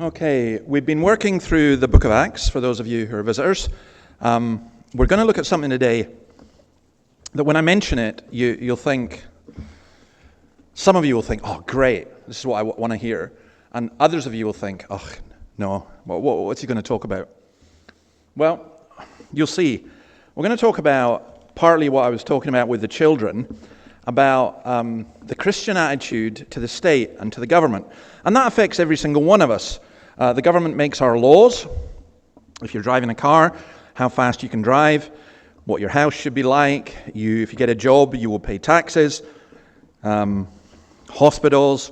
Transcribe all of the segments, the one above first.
Okay, we've been working through the book of Acts, for those of you who are visitors. We're going to look at something today that when I mention it, you'll think, some of you will think, oh great, this is what I want to hear. And others of you will think, oh no, what's he going to talk about? Well, you'll see. We're going to talk about partly what I was talking about with the children, about the Christian attitude to the state and to the government. And that affects every single one of us. The government makes our laws. If you're driving a car, how fast you can drive, what your house should be like. If you get a job, you will pay taxes. Hospitals,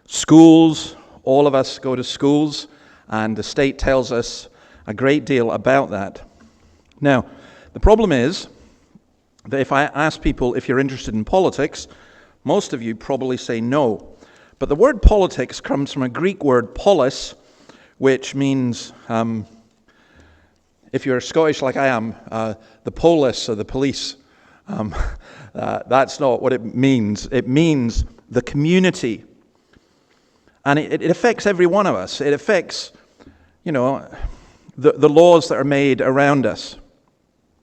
schools, all of us go to schools, and the state tells us a great deal about that. Now, the problem is that if I ask people if you're interested in politics, most of you probably say no. But the word politics comes from a Greek word polis, which means, if you're Scottish like I am, the polis or the police. That's not what it means. It means the community. And it affects every one of us. It affects, the laws that are made around us.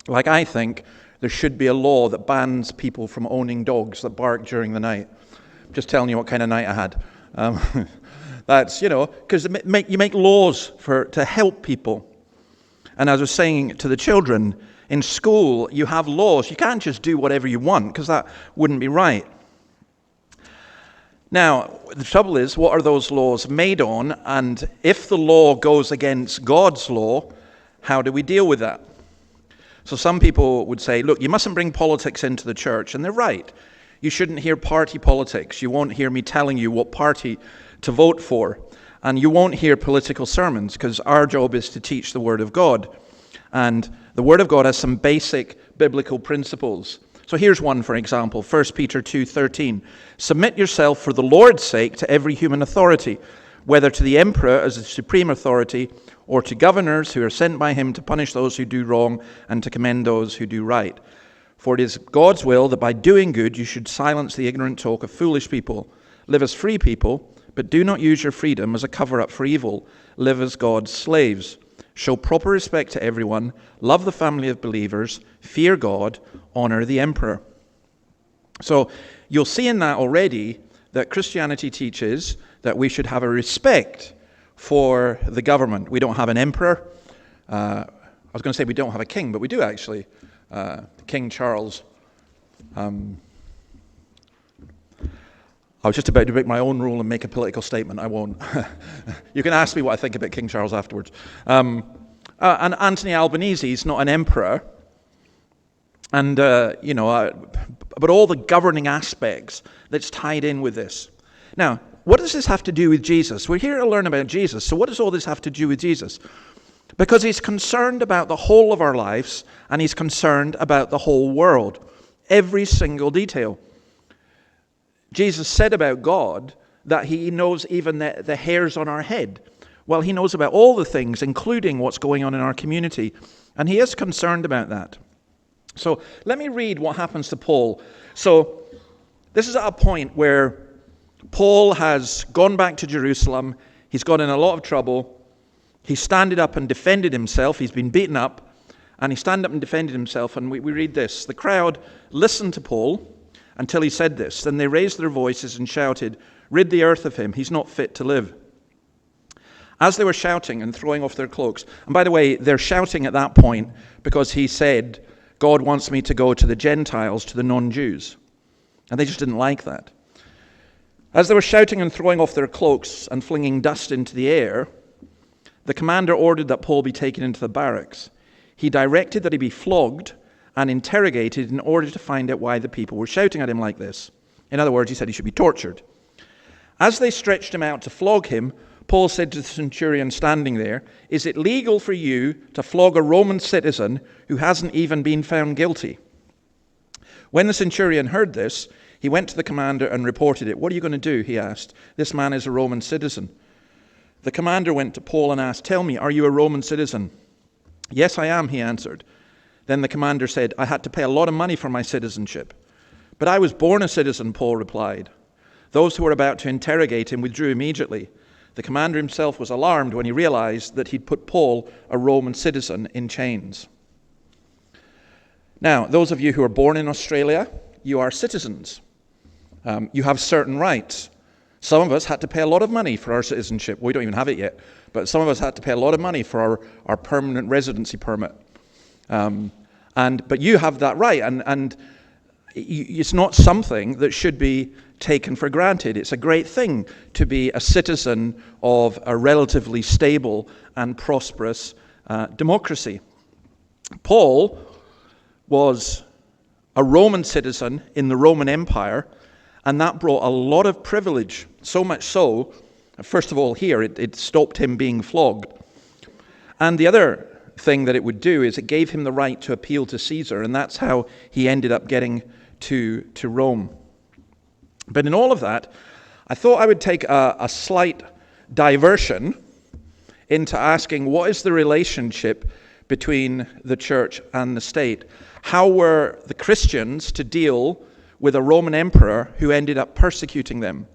Like I think there should be a law that bans people from owning dogs that bark during the night. Just telling you what kind of night I had. That's, because you make laws to help people. And as I was saying to the children, in school you have laws. You can't just do whatever you want, because that wouldn't be right. Now, the trouble is, what are those laws made on? And if the law goes against God's law, how do we deal with that? So some people would say, look, you mustn't bring politics into the church. And they're right. You shouldn't hear party politics. You won't hear me telling you what party to vote for. And you won't hear political sermons, because our job is to teach the Word of God. And the Word of God has some basic biblical principles. So here's one, for example, 1 Peter 2:13. Submit yourself for the Lord's sake to every human authority, whether to the emperor as the supreme authority, or to governors who are sent by him to punish those who do wrong and to commend those who do right. For it is God's will that by doing good you should silence the ignorant talk of foolish people. Live as free people, but do not use your freedom as a cover-up for evil. Live as God's slaves. Show proper respect to everyone. Love the family of believers. Fear God. Honor the emperor. So you'll see in that already that Christianity teaches that we should have a respect for the government. We don't have an emperor. I was going to say we don't have a king, but we do actually. King Charles. I was just about to break my own rule and make a political statement. I won't. You can ask me what I think about King Charles afterwards. And Anthony Albanese is not an emperor. And, but all the governing aspects that's tied in with this. Now, what does this have to do with Jesus? We're here to learn about Jesus. So what does all this have to do with Jesus? Because he's concerned about the whole of our lives, and he's concerned about the whole world. Every single detail. Jesus said about God that he knows even the hairs on our head. Well, he knows about all the things, including what's going on in our community. And he is concerned about that. So let me read what happens to Paul. So this is at a point where Paul has gone back to Jerusalem. He's got in a lot of trouble. He standed up and defended himself. He's been beaten up. And he stand up and defended himself. And we read this. The crowd listened to Paul until he said this. Then they raised their voices and shouted, "Rid the earth of him. He's not fit to live." As they were shouting and throwing off their cloaks. And by the way, they're shouting at that point because he said, God wants me to go to the Gentiles, to the non-Jews. And they just didn't like that. As they were shouting and throwing off their cloaks and flinging dust into the air, the commander ordered that Paul be taken into the barracks. He directed that he be flogged and interrogated in order to find out why the people were shouting at him like this. In other words, he said he should be tortured. As they stretched him out to flog him, Paul said to the centurion standing there, "Is it legal for you to flog a Roman citizen who hasn't even been found guilty?" When the centurion heard this, he went to the commander and reported it. "What are you going to do?" he asked. "This man is a Roman citizen." The commander went to Paul and asked, "Tell me, are you a Roman citizen?" "Yes, I am," he answered. Then the commander said, "I had to pay a lot of money for my citizenship." "But I was born a citizen," Paul replied. Those who were about to interrogate him withdrew immediately. The commander himself was alarmed when he realized that he'd put Paul, a Roman citizen, in chains. Now, those of you who are born in Australia, you are citizens. You have certain rights. Some of us had to pay a lot of money for our citizenship. We don't even have it yet, but some of us had to pay a lot of money for our permanent residency permit. But you have that right, and it's not something that should be taken for granted. It's a great thing to be a citizen of a relatively stable and prosperous democracy. Paul was a Roman citizen in the Roman Empire, and that brought a lot of privilege, so much so, first of all here, it stopped him being flogged. And the other thing that it would do is it gave him the right to appeal to Caesar, and that's how he ended up getting to Rome. But in all of that, I thought I would take a slight diversion into asking, what is the relationship between the church and the state? How were the Christians to deal with a Roman emperor who ended up persecuting them?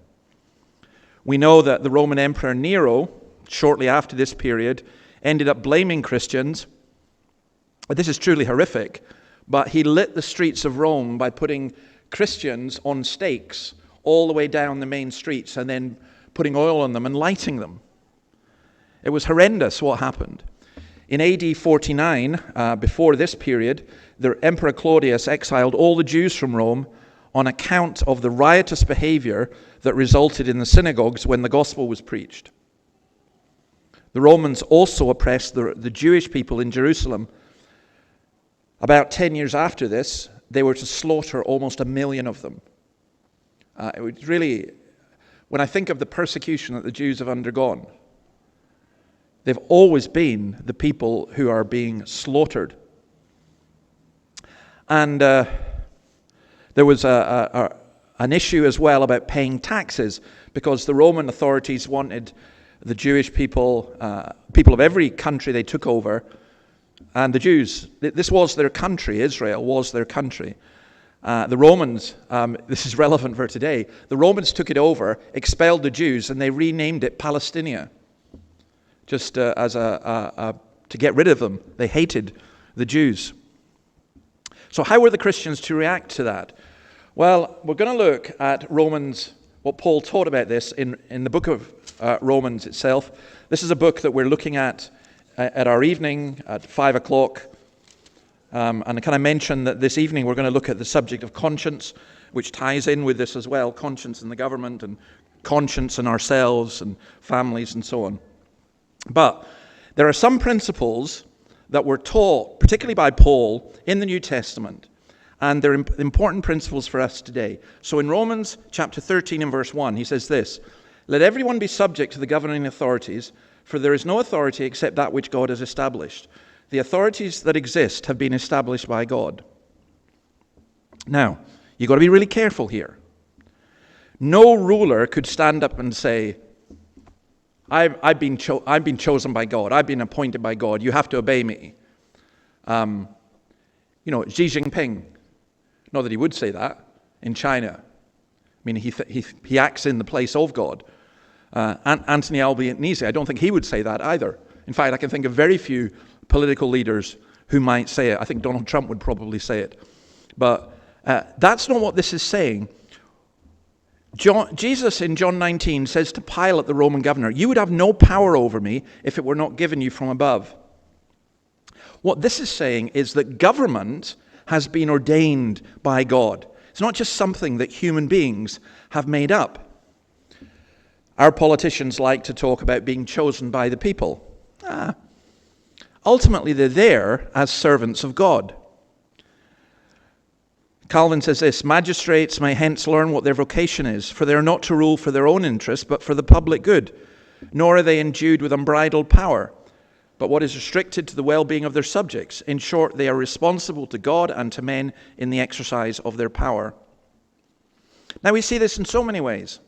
We know that the Roman Emperor Nero, shortly after this period, ended up blaming Christians. This is truly horrific, but he lit the streets of Rome by putting Christians on stakes all the way down the main streets and then putting oil on them and lighting them. It was horrendous what happened. In AD 49, before this period, the Emperor Claudius exiled all the Jews from Rome on account of the riotous behavior that resulted in the synagogues when the gospel was preached. The Romans also oppressed the Jewish people in Jerusalem. About 10 years after this, they were to slaughter almost 1 million of them. It was really, when I think of the persecution that the Jews have undergone, they've always been the people who are being slaughtered. And there was an issue as well about paying taxes, because the Roman authorities wanted the Jewish people, people of every country they took over, and the Jews, this was their country, Israel was their country. The Romans, this is relevant for today, the Romans took it over, expelled the Jews, and they renamed it Palestinia, just as to get rid of them. They hated the Jews. So how were the Christians to react to that? Well, we're going to look at Romans, what Paul taught about this in the book of Romans itself. This is a book that we're looking at our evening at 5 o'clock. And I kind of mentioned that this evening we're going to look at the subject of conscience, which ties in with this as well, conscience in the government and conscience in ourselves and families and so on. But there are some principles that were taught, particularly by Paul, in the New Testament, and they're important principles for us today. So in Romans chapter 13 and verse 1, he says this: "Let everyone be subject to the governing authorities, for there is no authority except that which God has established. The authorities that exist have been established by God." Now, you've got to be really careful here. No ruler could stand up and say, I've been chosen by God. I've been appointed by God. You have to obey me. Xi Jinping, not that he would say that, in China. I mean, he acts in the place of God. Anthony Albanese, I don't think he would say that either. In fact, I can think of very few political leaders who might say it. I think Donald Trump would probably say it. But that's not what this is saying. Jesus in John 19 says to Pilate, the Roman governor, "You would have no power over me if it were not given you from above." What this is saying is that government has been ordained by God. It's not just something that human beings have made up. Our politicians like to talk about being chosen by the people. Ultimately, they're there as servants of God. Calvin says this: "Magistrates may hence learn what their vocation is, for they are not to rule for their own interest, but for the public good. Nor are they endued with unbridled power, but what is restricted to the well-being of their subjects. In short, they are responsible to God and to men in the exercise of their power." Now, we see this in so many ways.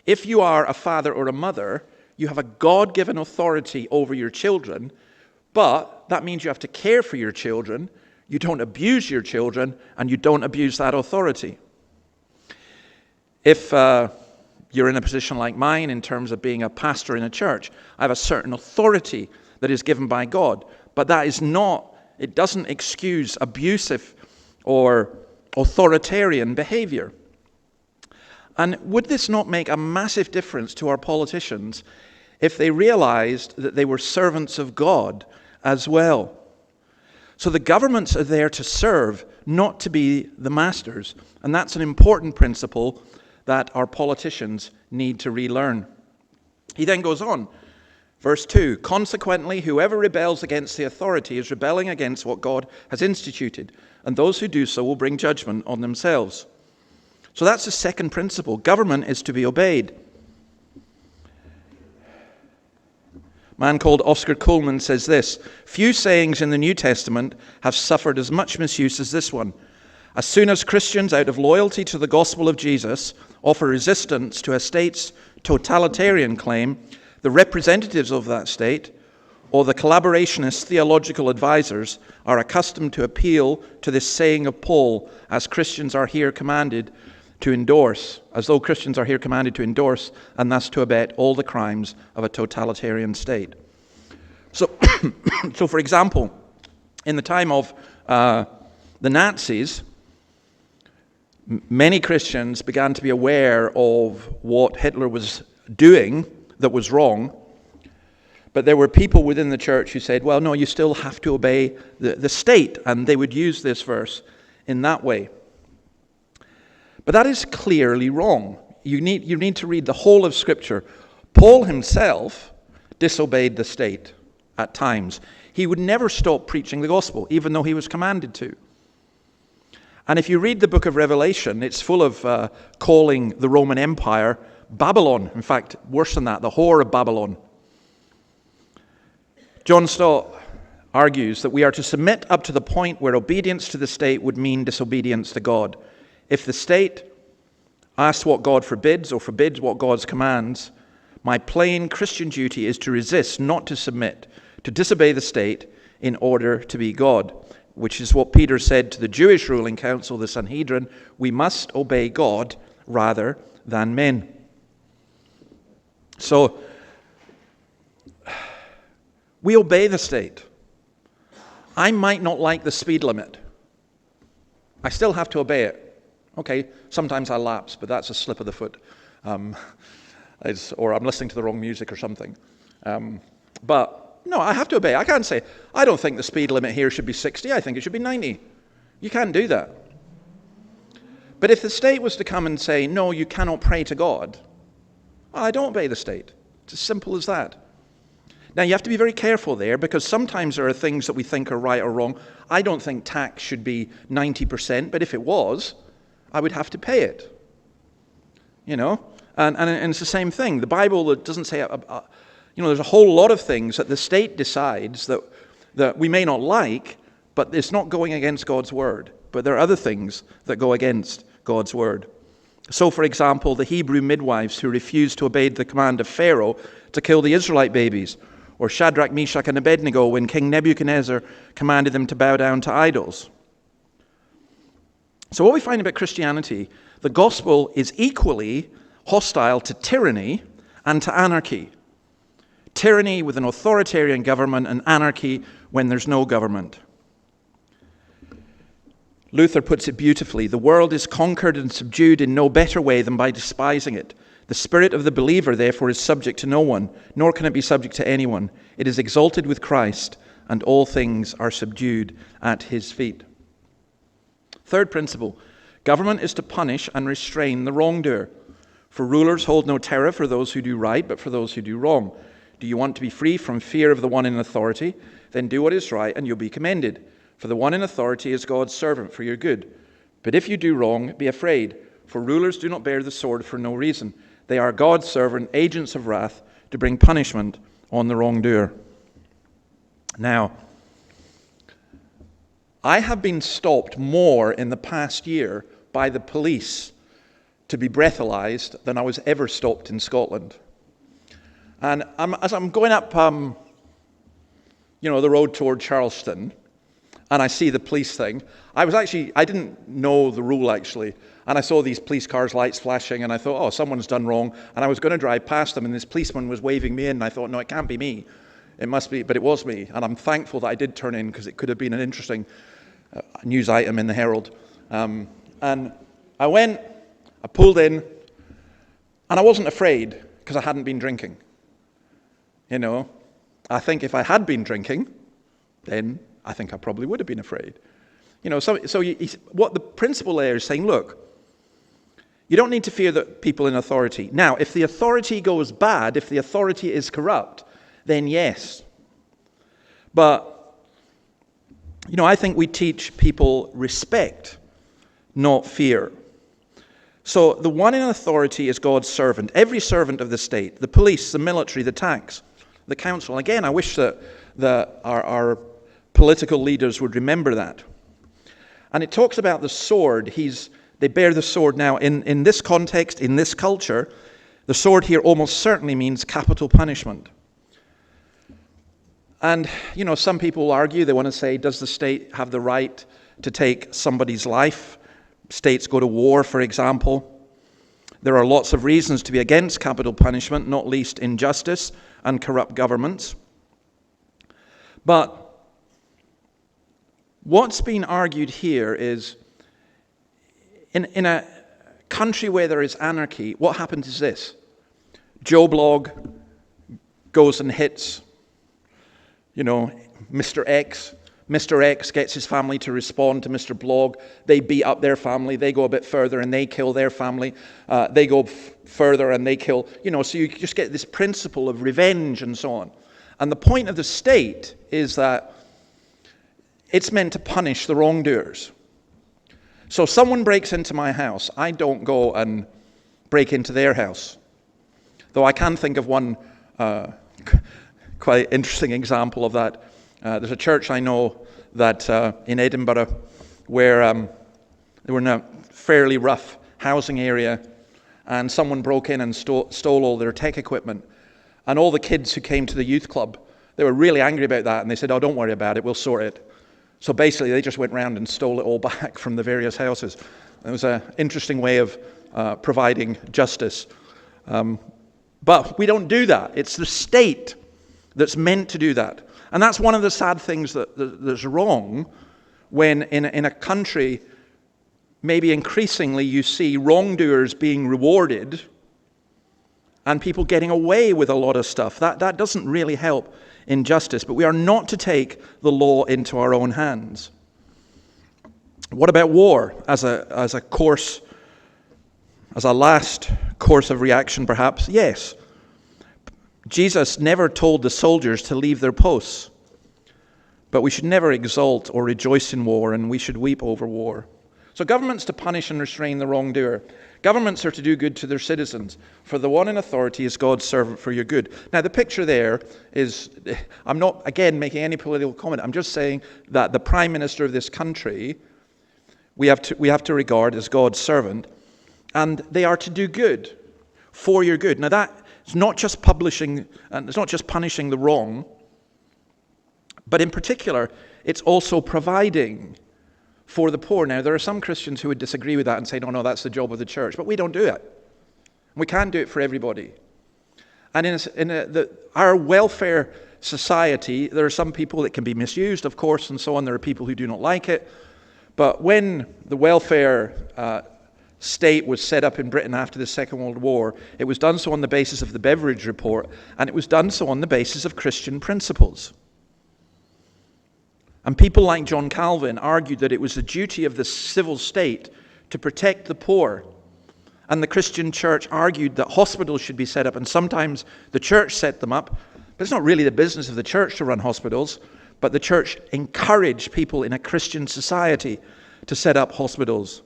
If you are a father or a mother, you have a God-given authority over your children, but that means you have to care for your children. You don't abuse your children, and you don't abuse that authority. If you're in a position like mine in terms of being a pastor in a church. I have a certain authority that is given by God, but that is not, it doesn't excuse abusive or authoritarian behavior. And would this not make a massive difference to our politicians if they realized that they were servants of God as well? So the governments are there to serve, not to be the masters. And that's an important principle that our politicians need to relearn. He then goes on, verse 2, consequently, whoever rebels against the authority is rebelling against what God has instituted, and those who do so will bring judgment on themselves. So that's the second principle. Government is to be obeyed. A man called Oscar Cullmann says this, few sayings in the New Testament have suffered as much misuse as this one. As soon as Christians, out of loyalty to the gospel of Jesus, offer resistance to a state's totalitarian claim, the representatives of that state, or the collaborationist theological advisors, are accustomed to appeal to this saying of Paul, as Christians are here commanded to endorse, as though Christians are here commanded to endorse, and thus to abet all the crimes of a totalitarian state. So, for example, in the time of the Nazis, many Christians began to be aware of what Hitler was doing that was wrong, but there were people within the church who said, well, no, you still have to obey the state, and they would use this verse in that way. But that is clearly wrong. You need to read the whole of Scripture. Paul himself disobeyed the state at times. He would never stop preaching the gospel, even though he was commanded to. And if you read the book of Revelation, it's full of calling the Roman Empire Babylon. In fact, worse than that, the whore of Babylon. John Stott argues that we are to submit up to the point where obedience to the state would mean disobedience to God. If the state asks what God forbids or forbids what God commands, my plain Christian duty is to resist, not to submit, to disobey the state in order to be God, which is what Peter said to the Jewish ruling council, the Sanhedrin, we must obey God rather than men. So, we obey the state. I might not like the speed limit. I still have to obey it. Okay, sometimes I lapse, but that's a slip of the foot. Or I'm listening to the wrong music or something. But no, I have to obey. I can't say, I don't think the speed limit here should be 60, I think it should be 90. You can't do that. But if the state was to come and say, no, you cannot pray to God, well, I don't obey the state. It's as simple as that. Now, you have to be very careful there, because sometimes there are things that we think are right or wrong. I don't think tax should be 90%, but if it was, I would have to pay it. You know? And it's the same thing. The Bible doesn't say, there's a whole lot of things that the state decides that we may not like, but it's not going against God's word. But there are other things that go against God's word. So, for example, the Hebrew midwives who refused to obey the command of Pharaoh to kill the Israelite babies, or Shadrach, Meshach, and Abednego when King Nebuchadnezzar commanded them to bow down to idols. So what we find about Christianity, the gospel is equally hostile to tyranny and to anarchy. Tyranny with an authoritarian government, and anarchy when there's no government. Luther puts it beautifully, the world is conquered and subdued in no better way than by despising it. The spirit of the believer, therefore, is subject to no one, nor can it be subject to anyone. It is exalted with Christ, and all things are subdued at his feet. Third principle, government is to punish and restrain the wrongdoer. For rulers hold no terror for those who do right, but for those who do wrong. Do you want to be free from fear of the one in authority? Then do what is right, and you'll be commended. For the one in authority is God's servant for your good. But if you do wrong, be afraid, for rulers do not bear the sword for no reason. They are God's servant, agents of wrath, to bring punishment on the wrongdoer. Now, I have been stopped more in the past year by the police to be breathalyzed than I was ever stopped in Scotland. And as I'm going up, the road toward Charleston, and I see the police thing. I didn't know the rule actually, and I saw these police cars' lights flashing, and I thought, oh, someone's done wrong, and I was going to drive past them, and this policeman was waving me in, and I thought, no, it can't be me. It must be, but it was me, and I'm thankful that I did turn in, because it could have been an interesting news item in the Herald. And I went, I pulled in, and I wasn't afraid, because I hadn't been drinking. You know, I think if I had been drinking, then I think I probably would have been afraid. You know, what the principle there is saying, look, you don't need to fear the people in authority. Now, if the authority goes bad, if the authority is corrupt, then yes. But, you know, I think we teach people respect, not fear. So the one in authority is God's servant, every servant of the state, the police, the military, the tax, the council. Again, I wish that our political leaders would remember that. And it talks about the sword. They bear the sword. Now, in this context, in this culture, the sword here almost certainly means capital punishment. And, you know, some people argue, they want to say, does the state have the right to take somebody's life? States go to war, for example. There are lots of reasons to be against capital punishment, not least injustice and corrupt governments. But what's being argued here is, in a country where there is anarchy, what happens is this. Joe Blogg goes and hits, you know, Mr. X. Mr. X gets his family to respond to Mr. Blogg. They beat up their family. They go a bit further and they kill their family. They go further and they kill, you know, so you just get this principle of revenge and so on. And the point of the state is that it's meant to punish the wrongdoers. So someone breaks into my house. I don't go and break into their house. Though I can think of one quite interesting example of that. There's a church I know that in Edinburgh where they were in a fairly rough housing area, and someone broke in and stole all their tech equipment. And all the kids who came to the youth club, they were really angry about that, and they said, oh, don't worry about it, we'll sort it. So basically they just went round and stole it all back from the various houses. It was an interesting way of providing justice. But we don't do that. It's the state that's meant to do that. And that's one of the sad things that's wrong when in a country, maybe increasingly, you see wrongdoers being rewarded and people getting away with a lot of stuff. That doesn't really help in justice. But we are not to take the law into our own hands. What about war as a course, as a last course of reaction, perhaps? Yes. Jesus never told the soldiers to leave their posts. But we should never exult or rejoice in war, and we should weep over war. So governments to punish and restrain the wrongdoer. Governments are to do good to their citizens. For the one in authority is God's servant for your good. Now the picture there is, I'm not, again, making any political comment. I'm just saying that the Prime Minister of this country, we have to regard as God's servant, and they are to do good for your good. Now that it's not just punishing the wrong, but in particular, it's also providing for the poor. Now, there are some Christians who would disagree with that and say, no, that's the job of the church. But we don't do it. We can't do it for everybody. And our welfare society, there are some people that can be misused, of course, and so on. There are people who do not like it. But when the welfare state was set up in Britain after the Second World War, it was done so on the basis of the Beveridge Report, and it was done so on the basis of Christian principles. And people like John Calvin argued that it was the duty of the civil state to protect the poor. And the Christian church argued that hospitals should be set up, and sometimes the church set them up. But it's not really the business of the church to run hospitals, but the church encouraged people in a Christian society to set up hospitals.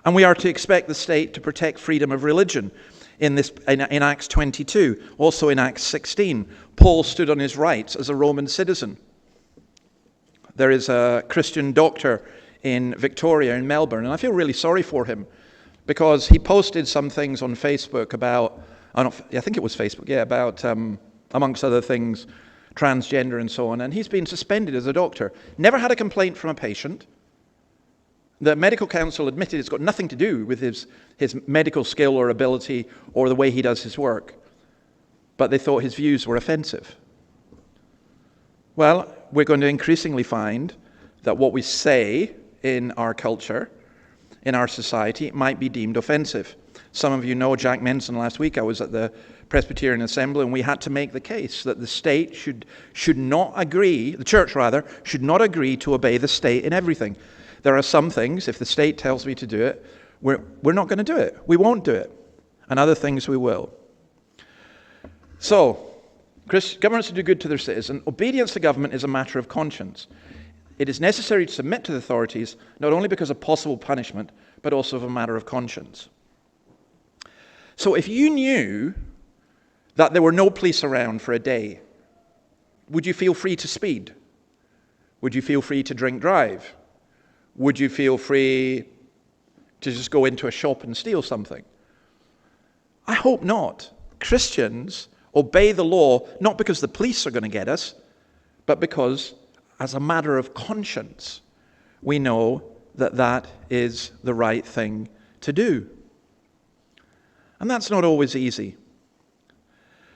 And we are to expect the state to protect freedom of religion. In Acts 22, also in Acts 16, Paul stood on his rights as a Roman citizen. There is a Christian doctor in Victoria, in Melbourne, and I feel really sorry for him because he posted some things on Facebook about, I think it was Facebook, about, amongst other things, transgender and so on, and he's been suspended as a doctor. Never had a complaint from a patient. The medical council admitted it's got nothing to do with his medical skill or ability or the way he does his work, but they thought his views were offensive. Well, we're going to increasingly find that what we say in our culture, in our society, might be deemed offensive. Some of you know Jack Menson last week. I was at the Presbyterian Assembly, and we had to make the case that the state should not agree, the church rather, should not agree to obey the state in everything. There are some things, if the state tells me to do it, we're not going to do it. We won't do it. And other things we will. So, governments to do good to their citizens. Obedience to government is a matter of conscience. It is necessary to submit to the authorities, not only because of possible punishment, but also of a matter of conscience. So if you knew that there were no police around for a day, would you feel free to speed? Would you feel free to drink drive? Would you feel free to just go into a shop and steal something? I hope not. Christians obey the law not because the police are going to get us, but because, as a matter of conscience, we know that that is the right thing to do. And that's not always easy.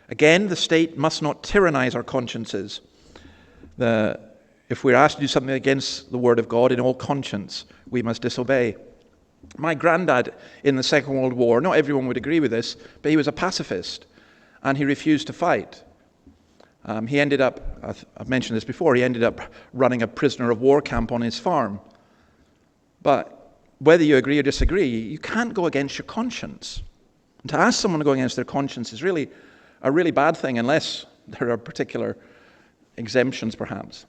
Again, the state must not tyrannize our consciences. If we're asked to do something against the word of God in all conscience, we must disobey. My granddad in the Second World War, not everyone would agree with this, but he was a pacifist, and he refused to fight. He ended up, I've mentioned this before, he ended up running a prisoner of war camp on his farm. But whether you agree or disagree, you can't go against your conscience. And to ask someone to go against their conscience is really a really bad thing, unless there are particular exemptions, perhaps.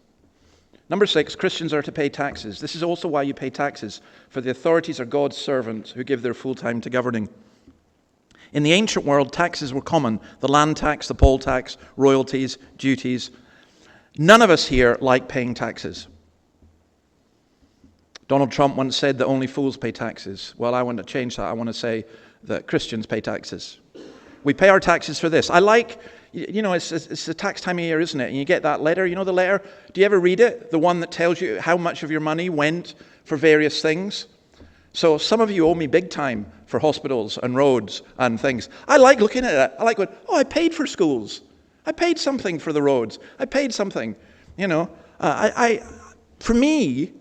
Number 6, Christians are to pay taxes. This is also why you pay taxes, for the authorities are God's servants who give their full time to governing. In the ancient world, taxes were common. The land tax, the poll tax, royalties, duties. None of us here like paying taxes. Donald Trump once said that only fools pay taxes. Well, I want to change that. I want to say that Christians pay taxes. We pay our taxes for this. I like, it's the tax time of year, isn't it? And you get that letter. You know the letter? Do you ever read it? The one that tells you how much of your money went for various things? So some of you owe me big time for hospitals and roads and things. I like looking at it. I like going, oh, I paid for schools. I paid something for the roads. I paid something. For me,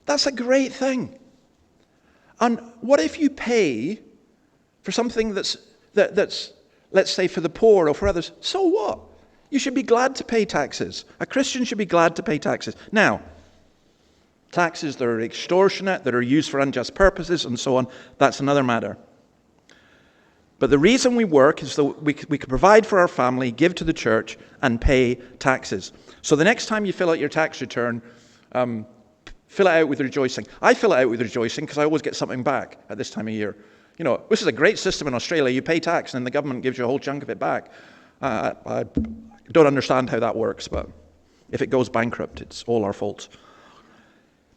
that's a great thing. And what if you pay for something that's let's say for the poor or for others? So what? You should be glad to pay taxes. A Christian should be glad to pay taxes. Now, taxes that are extortionate, that are used for unjust purposes and so on, that's another matter. But the reason we work is that we can provide for our family, give to the church, and pay taxes. So the next time you fill out your tax return, fill it out with rejoicing. I fill it out with rejoicing because I always get something back at this time of year. This is a great system in Australia. You pay tax and then the government gives you a whole chunk of it back. I don't understand how that works, but if it goes bankrupt, it's all our fault.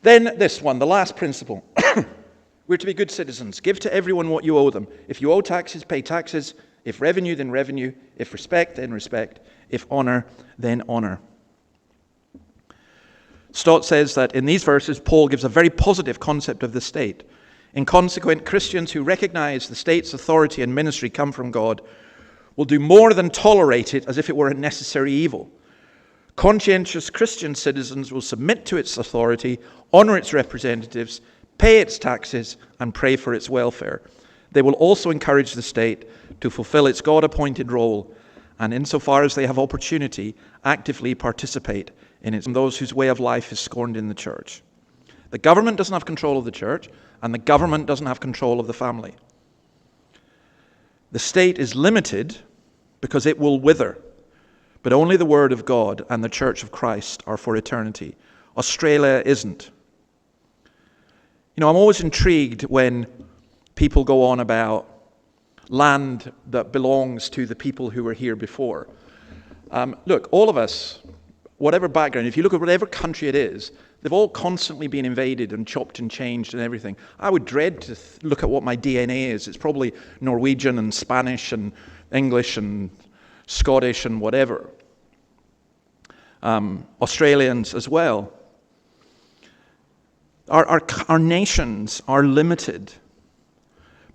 Then this one, the last principle. We're to be good citizens. Give to everyone what you owe them. If you owe taxes, pay taxes. If revenue, then revenue. If respect, then respect. If honor, then honor. Stott says that in these verses, Paul gives a very positive concept of the state. In consequence, Christians who recognize the state's authority and ministry come from God will do more than tolerate it as if it were a necessary evil. Conscientious Christian citizens will submit to its authority, honor its representatives, pay its taxes, and pray for its welfare. They will also encourage the state to fulfill its God-appointed role, and insofar as they have opportunity, actively participate in it. Those whose way of life is scorned in the church. The government doesn't have control of the church, and the government doesn't have control of the family. The state is limited because it will wither, but only the Word of God and the Church of Christ are for eternity. Australia isn't. I'm always intrigued when people go on about land that belongs to the people who were here before. Look, all of us, whatever background, if you look at whatever country it is, they've all constantly been invaded and chopped and changed and everything. I would dread to look at what my DNA is. It's probably Norwegian and Spanish and English and Scottish and whatever. Australians as well. Our nations are limited,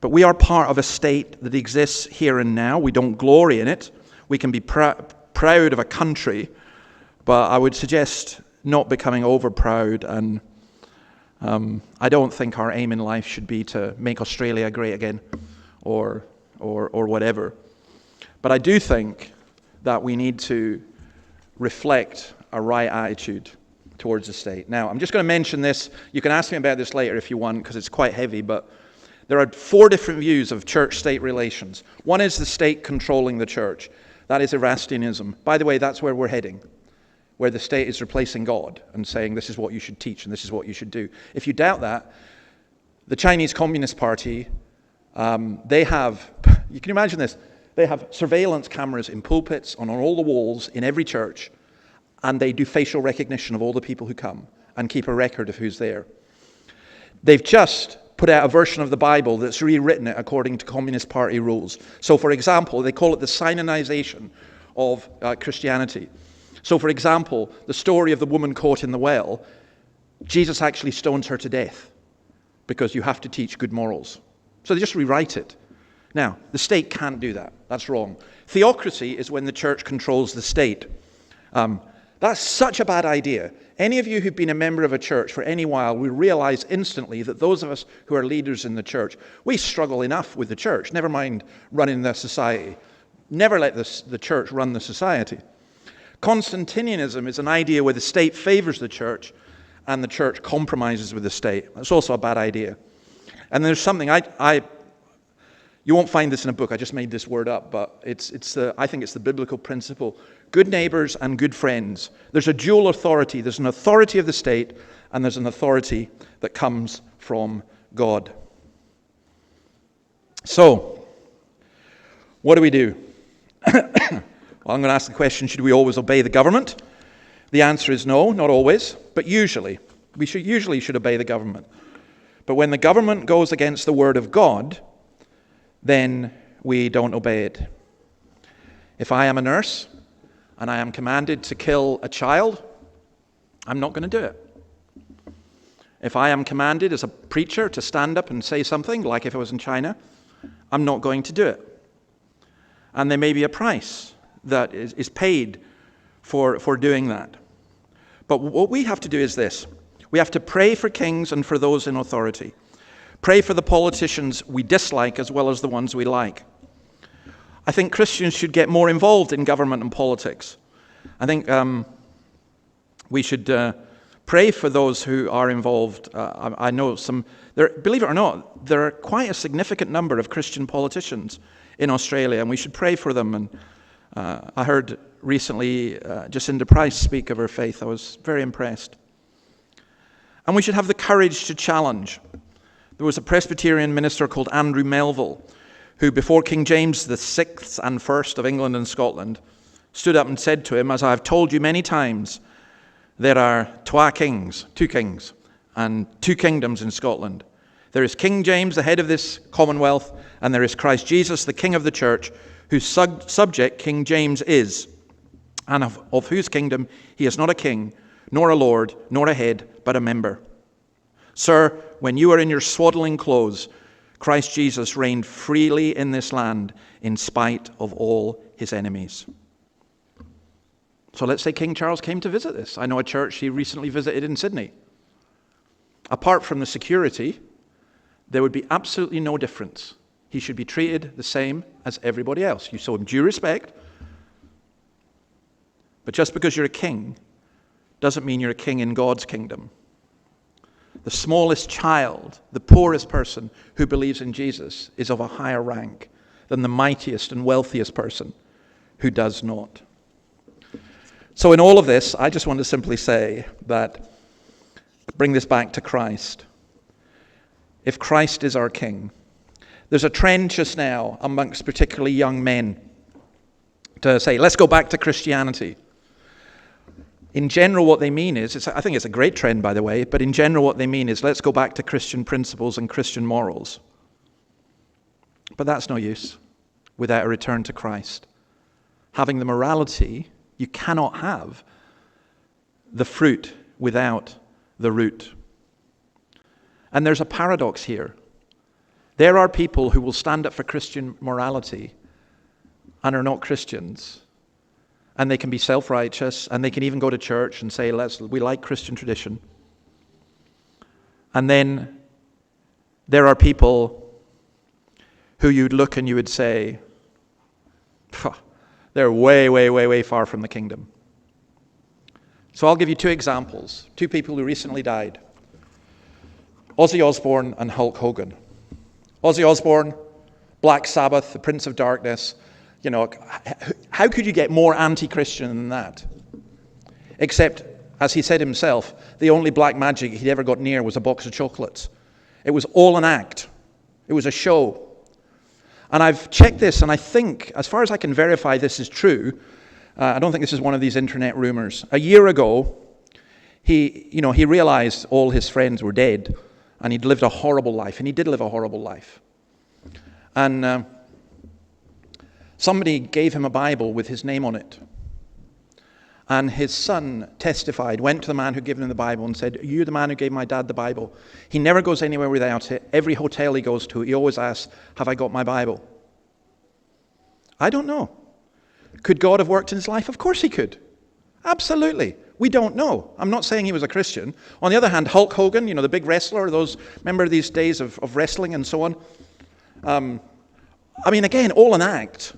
but we are part of a state that exists here and now. We don't glory in it. We can be proud of a country, but I would suggest not becoming over proud, and I don't think our aim in life should be to make Australia great again or whatever. But I do think that we need to reflect a right attitude towards the state. Now, I'm just going to mention this. You can ask me about this later if you want, because it's quite heavy, but there are 4 different views of church-state relations. One is the state controlling the church. That is Erastianism. By the way, that's where we're heading, where the state is replacing God and saying this is what you should teach and this is what you should do. If you doubt that, the Chinese Communist Party, they have, you can imagine this, they have surveillance cameras in pulpits and on all the walls in every church, and they do facial recognition of all the people who come and keep a record of who's there. They've just put out a version of the Bible that's rewritten it according to Communist Party rules. So, for example, they call it the synonization of Christianity. So, for example, the story of the woman caught in the well, Jesus actually stones her to death because you have to teach good morals. So they just rewrite it. Now, the state can't do that. That's wrong. Theocracy is when the church controls the state. That's such a bad idea. Any of you who've been a member of a church for any while will realize instantly that those of us who are leaders in the church, we struggle enough with the church, never mind running the society. Never let the church run the society. Constantinianism is an idea where the state favors the church and the church compromises with the state. That's also a bad idea. And there's something you won't find this in a book. I just made this word up, but I think it's the biblical principle. Good neighbors and good friends. There's a dual authority. There's an authority of the state, and there's an authority that comes from God. So, what do we do? Well, I'm going to ask the question, should we always obey the government? The answer is no, not always, but usually. We should obey the government. But when the government goes against the word of God, then we don't obey it. If I am a nurse and I am commanded to kill a child, I'm not going to do it. If I am commanded as a preacher to stand up and say something, like if I was in China, I'm not going to do it. And there may be a price that is paid for doing that. But what we have to do is this. We have to pray for kings and for those in authority. Pray for the politicians we dislike as well as the ones we like. I think Christians should get more involved in government and politics. I think we should pray for those who are involved. I know believe it or not, there are quite a significant number of Christian politicians in Australia, and we should pray for them. And I heard recently Jacinda Price speak of her faith. I was very impressed. And we should have the courage to challenge. There was a Presbyterian minister called Andrew Melville, who before King James VI and First of England and Scotland stood up and said to him, "As I have told you many times, there are two kings, and 2 kingdoms in Scotland. There is King James, the head of this commonwealth, and there is Christ Jesus, the King of the church, whose subject King James is, and of whose kingdom he is not a king, nor a lord, nor a head, but a member. Sir, when you are in your swaddling clothes, Christ Jesus reigned freely in this land in spite of all his enemies." So let's say King Charles came to visit this. I know a church he recently visited in Sydney. Apart from the security, there would be absolutely no difference. He should be treated the same as everybody else. You show him due respect, but just because you're a king doesn't mean you're a king in God's kingdom. The smallest child, the poorest person who believes in Jesus is of a higher rank than the mightiest and wealthiest person who does not. So in all of this, I just want to simply say that, bring this back to Christ. If Christ is our king, there's a trend just now amongst particularly young men to say, let's go back to Christianity. In general, what they mean is, I think it's a great trend, by the way, but in general what they mean is, let's go back to Christian principles and Christian morals. But that's no use without a return to Christ. Having the morality you cannot have the fruit without the root. And there's a paradox here. There are people who will stand up for Christian morality and are not Christians. And they can be self-righteous, and they can even go to church and say, we like Christian tradition. And then there are people who you'd look and you would say, they're way, way, way, way far from the kingdom. So I'll give you two examples. Two people who recently died. Ozzy Osbourne and Hulk Hogan. Ozzy Osbourne, Black Sabbath, the Prince of Darkness. You know, how could you get more anti-Christian than that? Except, as he said himself, the only black magic he'd ever got near was a box of chocolates. It was all an act. It was a show. And I've checked this, and I think, as far as I can verify this is true, I don't think this is one of these internet rumors. A year ago, he realized all his friends were dead, and he'd lived a horrible life, and he did live a horrible life. And somebody gave him a Bible with his name on it. And his son testified, went to the man who'd given him the Bible and said, "You're the man who gave my dad the Bible. He never goes anywhere without it. Every hotel he goes to, he always asks, 'Have I got my Bible?'" I don't know. Could God have worked in his life? Of course he could. Absolutely. We don't know. I'm not saying he was a Christian. On the other hand, Hulk Hogan, the big wrestler, remember these days of wrestling and so on? Again, all an act.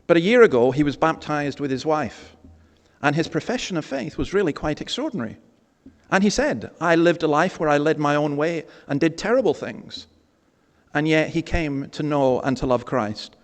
But a year ago, he was baptized with his wife. And his profession of faith was really quite extraordinary. And he said, "I lived a life where I led my own way and did terrible things." And yet he came to know and to love Christ.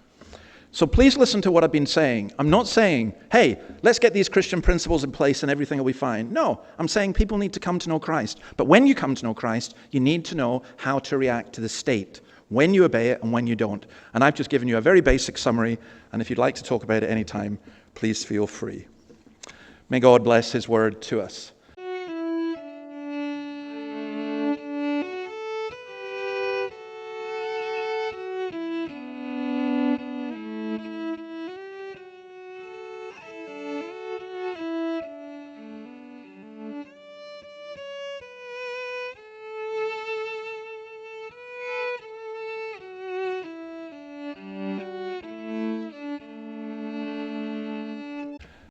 So please listen to what I've been saying. I'm not saying, hey, let's get these Christian principles in place and everything will be fine. No, I'm saying people need to come to know Christ. But when you come to know Christ, you need to know how to react to the state, when you obey it and when you don't. And I've just given you a very basic summary, and if you'd like to talk about it any time, please feel free. May God bless his word to us.